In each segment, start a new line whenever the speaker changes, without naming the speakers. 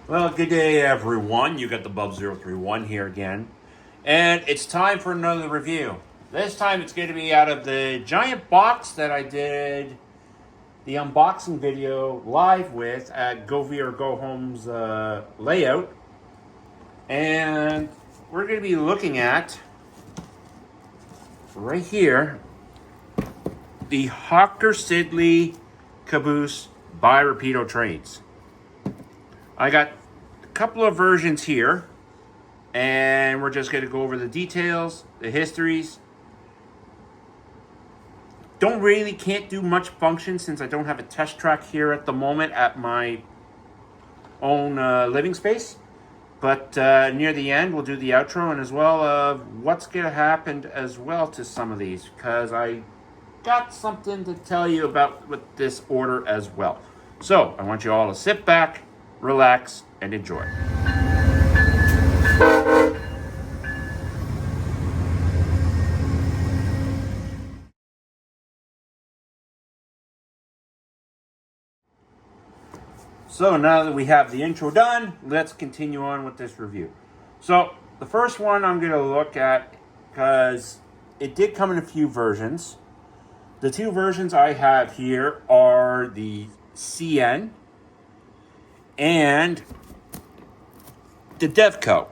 Well, good day, everyone. You got the Bub031 here again. And it's time for another review. This time it's going to be out of the giant box that I did the unboxing video live with at Go Via or Go Home's layout. And we're going to be looking at, right here, the Hawker Siddeley caboose by Rapido Trains. I got a couple of versions here, and we're just going to go over the details, the histories. Can't do much function since I don't have a test track here at the moment at my own living space. But near the end, we'll do the outro and as well of what's going to happen as well to some of these, because I got something to tell you about with this order as well. So I want you all to sit back, relax, and enjoy. So now that we have the intro done, let's continue on with this review. So the first one I'm going to look at, because it did come in a few versions. The two versions I have here are the CN and the Devco.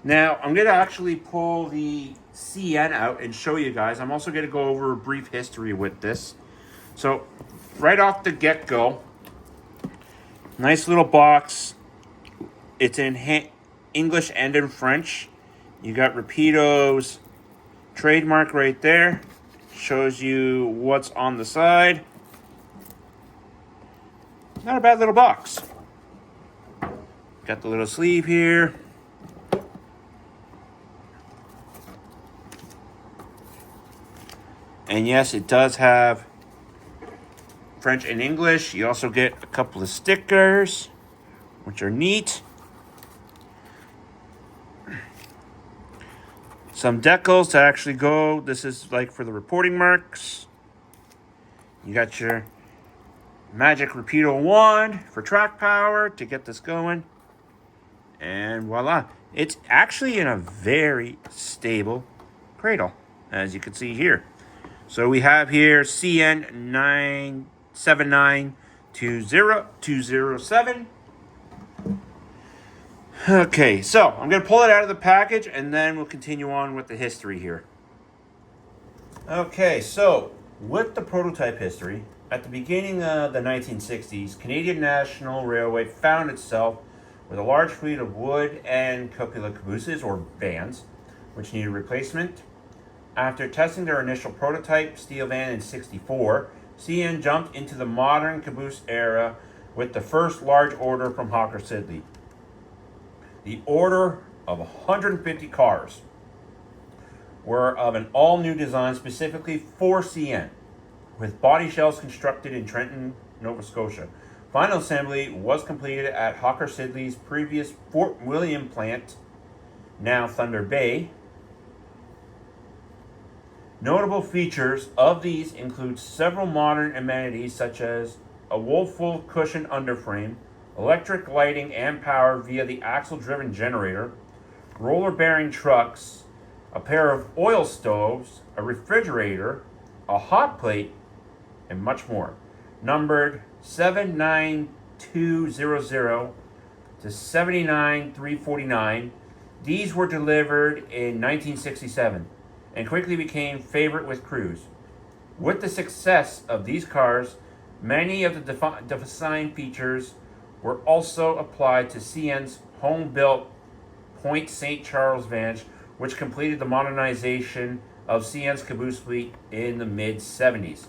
Now I'm going to actually pull the CN out and show you guys. I'm also going to go over a brief history with this. So right off the get-go, nice little box. It's in English and in French. You got Rapido's trademark right there. Shows you what's on the side. Not a bad little box. Got the little sleeve here. And yes, it does have French and English. You also get a couple of stickers, which are neat. Some decals to actually go. This is like for the reporting marks. You got your magic Rapido wand for track power to get this going. And voila. It's actually in a very stable cradle, as you can see here. So we have here CN 979-20207. Okay, so I'm going to pull it out of the package and then we'll continue on with the history here. Okay, so with the prototype history, at the beginning of the 1960s, Canadian National Railway found itself with a large fleet of wood and cupola cabooses, or vans, which needed replacement. After testing their initial prototype steel van in '64, CN jumped into the modern caboose era with the first large order from Hawker Siddeley. The order of 150 cars were of an all-new design specifically for CN, with body shells constructed in Trenton, Nova Scotia. Final assembly was completed at Hawker Siddeley's previous Fort William plant, now Thunder Bay. Notable features of these include several modern amenities such as a wool-full cushion underframe, electric lighting and power via the axle-driven generator, roller-bearing trucks, a pair of oil stoves, a refrigerator, a hot plate, and much more. Numbered 79200 to 79349, these were delivered in 1967 and quickly became favorite with crews. With the success of these cars, many of the design features were also applied to CN's home-built Point St. Charles van, which completed the modernization of CN's caboose fleet in the mid-70s.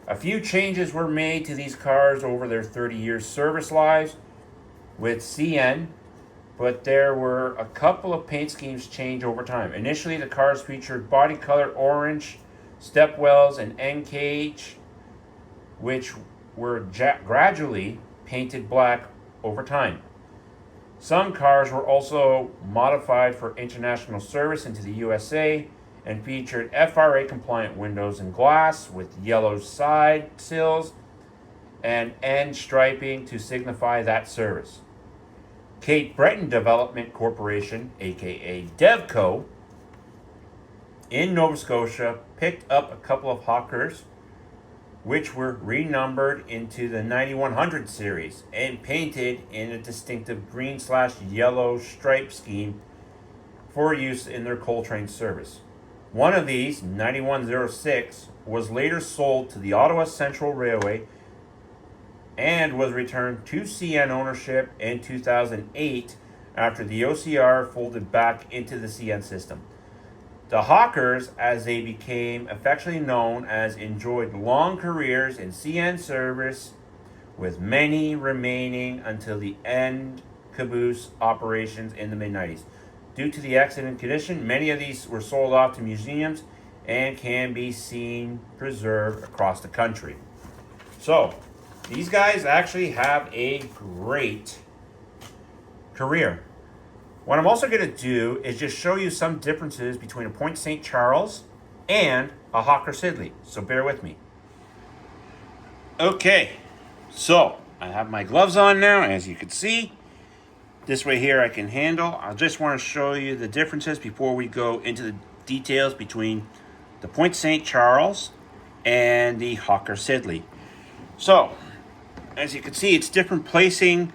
A few changes were made to these cars over their 30-year service lives with CN, but there were a couple of paint schemes changed over time. Initially, the cars featured body-colored orange, stepwells, and end cage, which were gradually painted black over time. Some cars were also modified for international service into the USA and featured FRA-compliant windows and glass with yellow side sills and end striping to signify that service. Cape Breton Development Corporation, aka DevCo, in Nova Scotia picked up a couple of Hawkers which were renumbered into the 9100 series and painted in a distinctive green/yellow stripe scheme for use in their coal train service. One of these, 9106, was later sold to the Ottawa Central Railway and was returned to CN ownership in 2008 after the OCR folded back into the CN system. The Hawkers, as they became affectionately known as, enjoyed long careers in CN service, with many remaining until the end caboose operations in the mid-90s. Due to the accident condition, many of these were sold off to museums and can be seen preserved across the country. So, these guys actually have a great career. What I'm also going to do is just show you some differences between a Point St. Charles and a Hawker Siddeley. So bear with me. Okay, so I have my gloves on now, as you can see. This way here I can handle. I just want to show you the differences before we go into the details between the Point St. Charles and the Hawker Siddeley. So, as you can see, it's different placing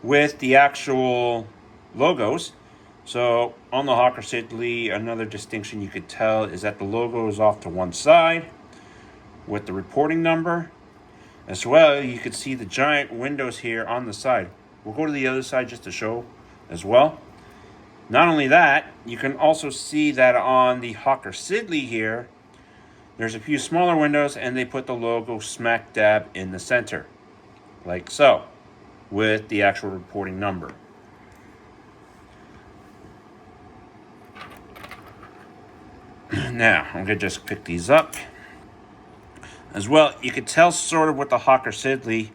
with the actual logos. So on the Hawker Siddeley, another distinction you could tell is that the logo is off to one side with the reporting number. As well, you can see the giant windows here on the side. We'll go to the other side just to show as well. Not only that, you can also see that on the Hawker Siddeley here, there's a few smaller windows and they put the logo smack dab in the center, like so, with the actual reporting number. Now, I'm going to just pick these up. As well, you can tell sort of with the Hawker Siddeley,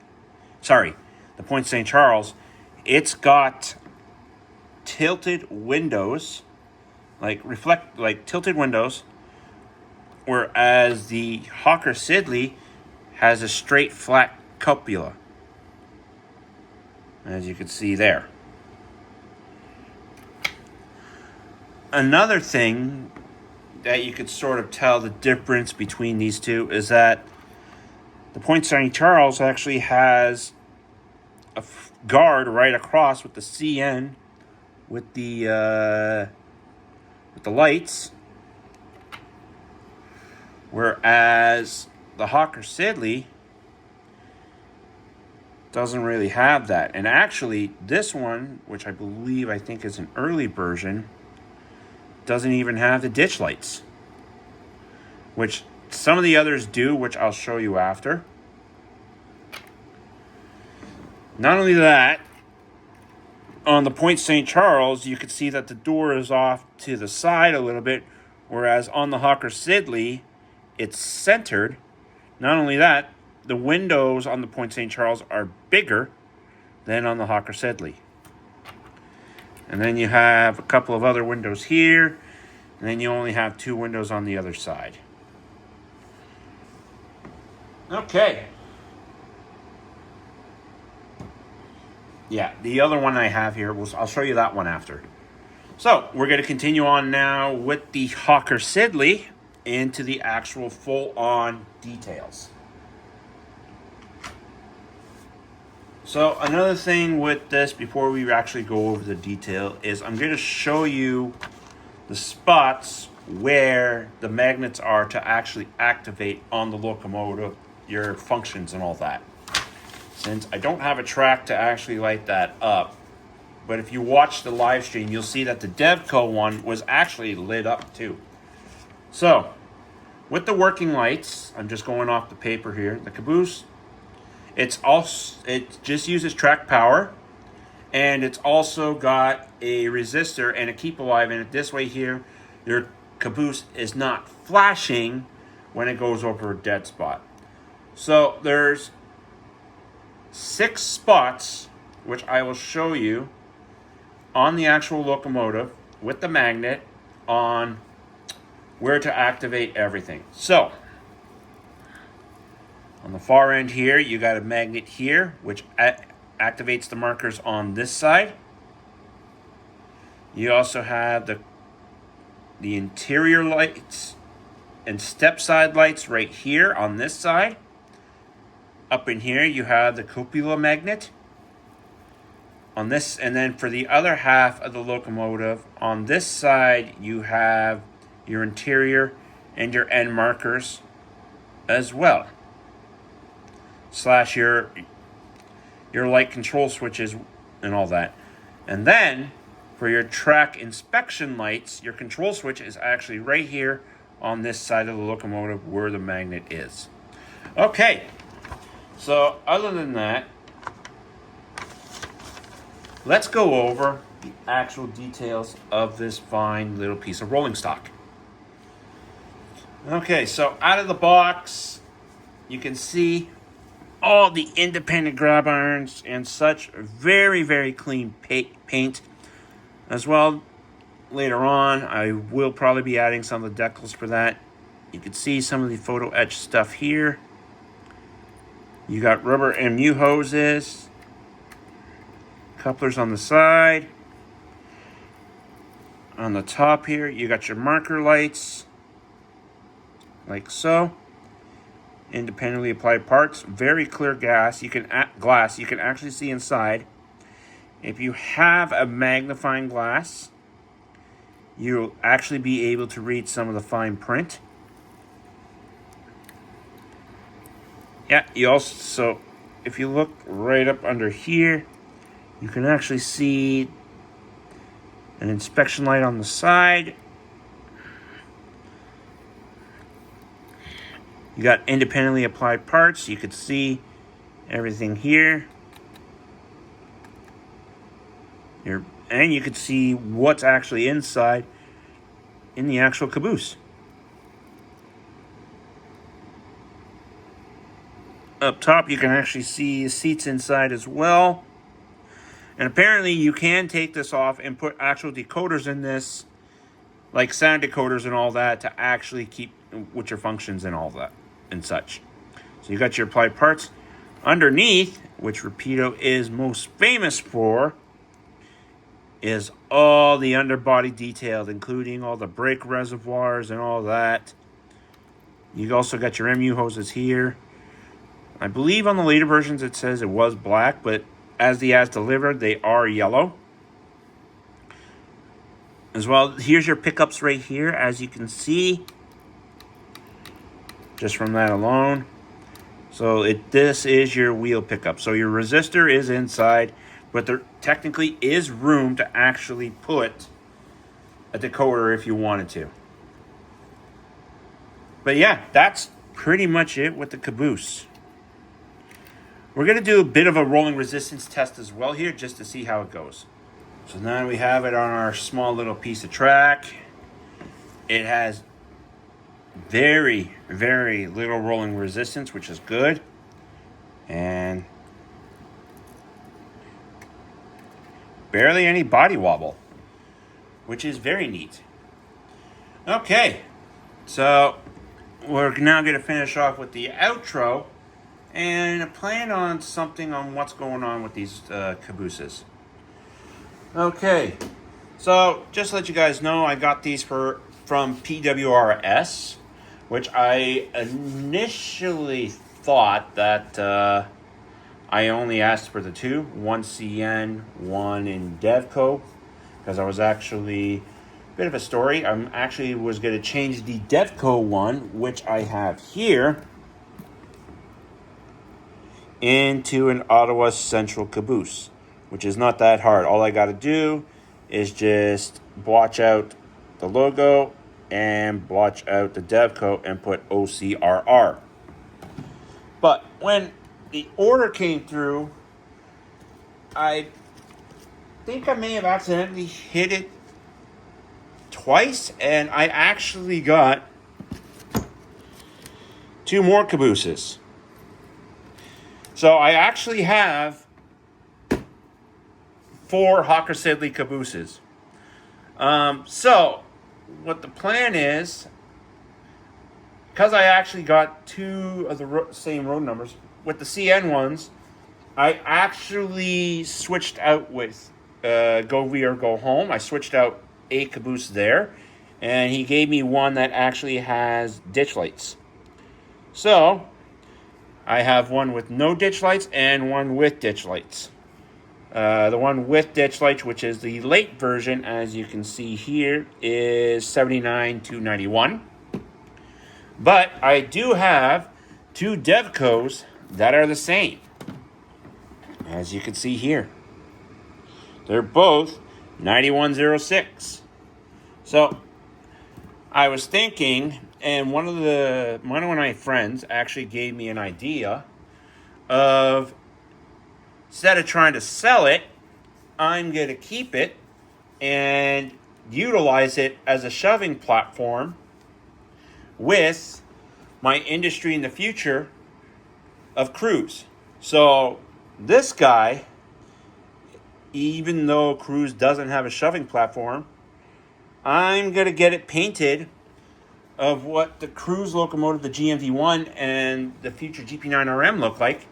the Point St. Charles, it's got tilted windows, like tilted windows, whereas the Hawker Siddeley has a straight flat cupola, as you can see there. Another thing that you could sort of tell the difference between these two is that the Point St. Charles actually has a guard right across with the CN with the lights, whereas the Hawker Siddeley doesn't really have that. And actually, this one, which I think is an early version, doesn't even have the ditch lights, which some of the others do, which I'll show you after. Not only that, on the Point St. Charles, you can see that the door is off to the side a little bit, whereas on the Hawker Siddeley, it's centered. Not only that, the windows on the Point St. Charles are bigger than on the Hawker Siddeley. And then you have a couple of other windows here, and then you only have two windows on the other side. Okay. Yeah, the other one I have here, I'll show you that one after. So, we're going to continue on now with the Hawker Siddeley into the actual full-on details. So another thing with this, before we actually go over the detail, is I'm going to show you the spots where the magnets are to actually activate on the locomotive, your functions and all that. Since I don't have a track to actually light that up, but if you watch the live stream, you'll see that the DevCo one was actually lit up too. So, with the working lights, I'm just going off the paper here, the caboose, it just uses track power, and it's also got a resistor and a keep alive in it. This way here, your caboose is not flashing when it goes over a dead spot. So there's 6 spots, which I will show you on the actual locomotive with the magnet on where to activate everything. So On the far end here, you got a magnet here, which activates the markers on this side. You also have the interior lights and step side lights right here on this side. Up in here, you have the cupola magnet on this, and then for the other half of the locomotive, on this side, you have your interior and your end markers as well, slash your light control switches and all that. And then for your track inspection lights, your control switch is actually right here on this side of the locomotive where the magnet is. Okay, so other than that, let's go over the actual details of this fine little piece of rolling stock. Okay, so out of the box, you can see all the independent grab irons and such. Very, very clean paint. As well, later on, I will probably be adding some of the decals for that. You can see some of the photo etch stuff here. You got rubber MU hoses, couplers on the side. On the top here, you got your marker lights, like so. Independently applied parts, very clear glass. You can actually see inside. If you have a magnifying glass, you'll actually be able to read some of the fine print. Yeah, you also, if you look right up under here, you can actually see an inspection light on the side. You got independently applied parts. You could see everything here. And you could see what's actually inside in the actual caboose. Up top, you can actually see seats inside as well. And apparently you can take this off and put actual decoders in this, like sound decoders and all that, to actually keep with your functions and all that and such. So you got your applied parts. Underneath, which Rapido is most famous for, is all the underbody detailed, including all the brake reservoirs and all that. You also got your MU hoses here. I believe on the later versions it says it was black, but as delivered, they are yellow. As well, here's your pickups right here, as you can see, just from that alone. So this is your wheel pickup. So your resistor is inside, but there technically is room to actually put a decoder if you wanted to. But yeah, that's pretty much it with the caboose. We're going to do a bit of a rolling resistance test as well here, just to see how it goes. So now we have it on our small little piece of track. It has very, very little rolling resistance, which is good. And barely any body wobble, which is very neat. Okay, so we're now going to finish off with the outro and plan on something on what's going on with these cabooses. Okay, so just to let you guys know, I got these from PWRS, which I initially thought that I only asked for the two, one CN, one in Devco, because I was actually, a bit of a story, I actually was going to change the Devco one, which I have here, into an Ottawa Central caboose, which is not that hard. All I got to do is just blotch out the logo and blotch out the Devco and put OCRR. But when the order came through, I think I may have accidentally hit it twice, and I actually got 2 more cabooses. So I actually have 4 Hawker Siddeley cabooses. So what the plan is, because I actually got two of the same road numbers, with the CN ones, I actually switched out with Go Via or Go Home. I switched out a caboose there, and he gave me one that actually has ditch lights. So I have one with no ditch lights and one with ditch lights. The one with ditch lights, which is the late version, as you can see here, is $79,291. But I do have two Devcos that are the same, as you can see here. They're both 9106. So I was thinking, and one of my friends actually gave me an idea of, instead of trying to sell it, I'm going to keep it and utilize it as a shoving platform with my industry in the future of cruise. So this guy, even though cruise doesn't have a shoving platform, I'm going to get it painted of what the cruise locomotive, the GMV1, and the future GP9RM look like.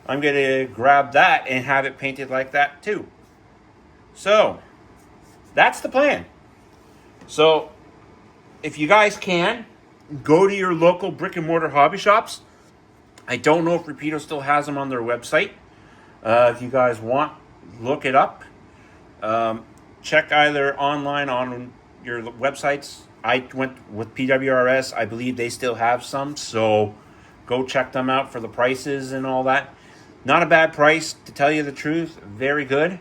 I'm going to grab that and have it painted like that too. So that's the plan. So if you guys can, go to your local brick and mortar hobby shops. I don't know if Rapido still has them on their website. If you guys want, look it up. Check either online on your websites. I went with PWRS. I believe they still have some. So go check them out for the prices and all that. Not a bad price, to tell you the truth. Very good.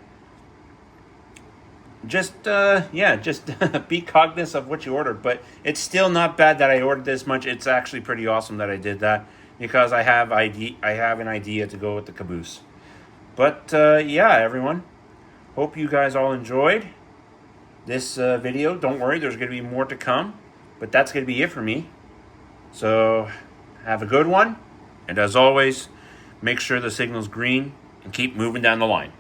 Just be cognizant of what you ordered. But it's still not bad that I ordered this much. It's actually pretty awesome that I did that, because I have an idea to go with the caboose. But yeah, everyone. Hope you guys all enjoyed this video. Don't worry, there's going to be more to come. But that's going to be it for me. So have a good one. And as always, make sure the signal's green and keep moving down the line.